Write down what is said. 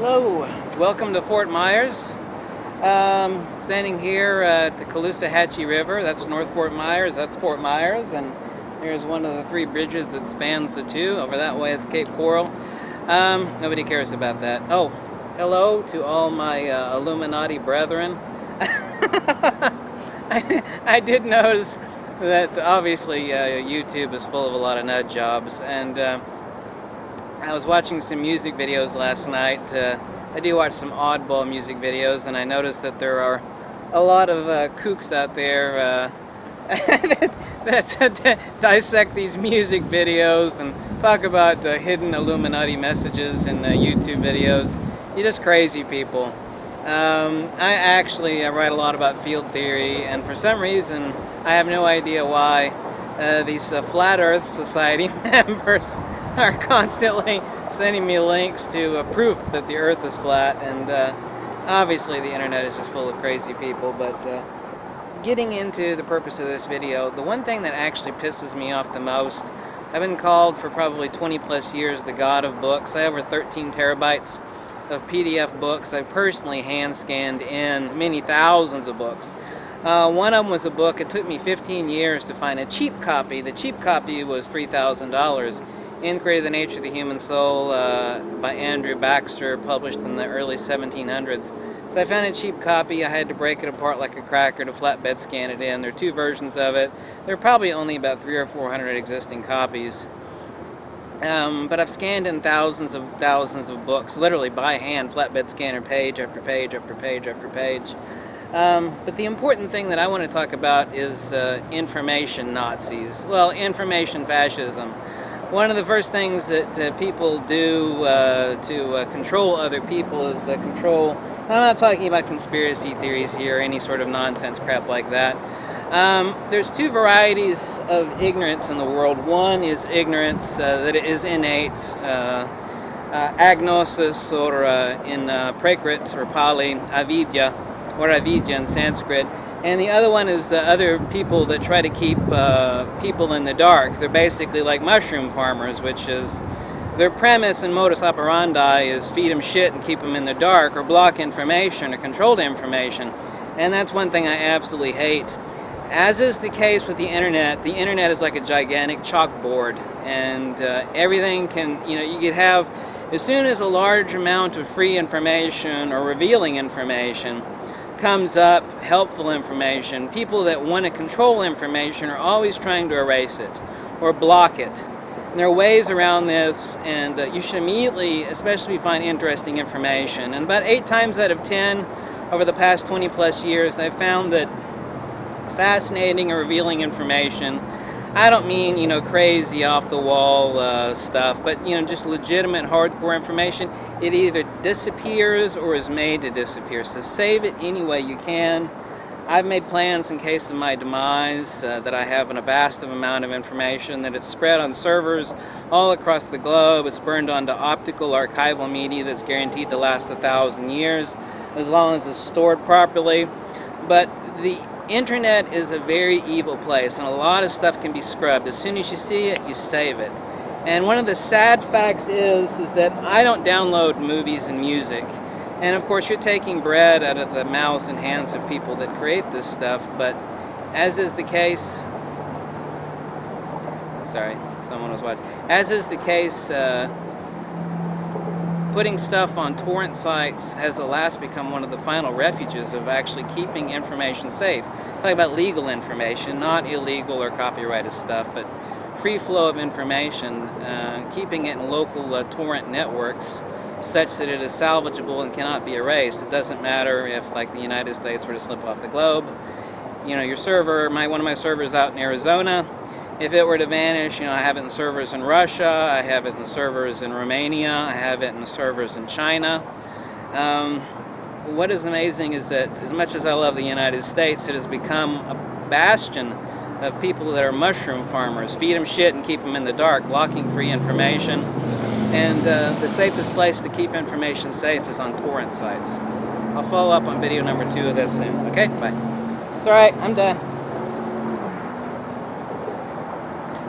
Hello, welcome to Fort Myers. Standing here at the Caloosahatchee River. That's North Fort Myers, that's Fort Myers, and here's one of the three bridges that spans the two. Over that way is Cape Coral. Nobody cares about that. Oh, hello to all my Illuminati brethren. I did notice that obviously YouTube is full of a lot of nut jobs, and I was watching some music videos last night. I do watch some oddball music videos, and I noticed that there are a lot of kooks out there that dissect these music videos and talk about hidden Illuminati messages in YouTube videos. You're just crazy people. I actually write a lot about field theory, and for some reason, I have no idea why these Flat Earth Society members are constantly sending me links to proof that the Earth is flat, and obviously the internet is just full of crazy people. But getting into the purpose of this video, the one thing that actually pisses me off the most, I've been called for probably 20 plus years the god of books. I have over 13 terabytes of PDF books. I've personally hand scanned in many thousands of books. One of them was a book. It took me 15 years to find a cheap copy. The cheap copy was $3,000. Inquiry of the Nature of the Human Soul by Andrew Baxter, published in the early 1700s. So I found a cheap copy. I had to break it apart like a cracker to flatbed scan it in. There are two versions of it. There are probably only about 300 or 400 existing copies. But I've scanned in thousands of books, literally by hand, flatbed scanner, page after page after page after page. But the important thing that I want to talk about is information Nazis. Well, information fascism. One of the first things that people do to control other people is control. I'm not talking about conspiracy theories here, or any sort of nonsense crap like that. There's two varieties of ignorance in the world. One is ignorance that is innate, agnosis, or in Prakrit or Pali, avidya, or avidya in Sanskrit. And the other one is other people that try to keep people in the dark. They're basically like mushroom farmers, which is their premise and modus operandi is feed them shit and keep them in the dark, or block information or control information. And that's one thing I absolutely hate. As is the case with the internet is like a gigantic chalkboard, and everything can, you could have, as soon as a large amount of free information or revealing information comes up, helpful information, people that want to control information are always trying to erase it or block it. And there are ways around this, and you should immediately, especially if you find interesting information. And about 8 times out of 10 over the past 20 plus years, I've found that fascinating or revealing information, I don't mean, crazy off the wall stuff, but, just legitimate hardcore information, it either disappears or is made to disappear. So save it any way you can. I've made plans in case of my demise that I have a vast amount of information, that it's spread on servers all across the globe. It's burned onto optical archival media that's guaranteed to last 1,000 years, as long as it's stored properly. But the internet is a very evil place, and a lot of stuff can be scrubbed. As soon as you see it, you save it. And one of the sad facts is that I don't download movies and music. And of course, you're taking bread out of the mouths and hands of people that create this stuff. But as is the case, sorry, someone was watching. As is the case, putting stuff on torrent sites has at last become one of the final refuges of actually keeping information safe. Talking about legal information, not illegal or copyrighted stuff, but free flow of information, keeping it in local torrent networks such that it is salvageable and cannot be erased. It doesn't matter if, like, the United States were to slip off the globe. Your server, one of my servers out in Arizona, if it were to vanish, I have it in servers in Russia, I have it in servers in Romania, I have it in servers in China. What is amazing is that as much as I love the United States, it has become a bastion of people that are mushroom farmers. Feed them shit and keep them in the dark, blocking free information. And the safest place to keep information safe is on torrent sites. I'll follow up on video number 2 of this soon. Okay, bye. It's alright, I'm done.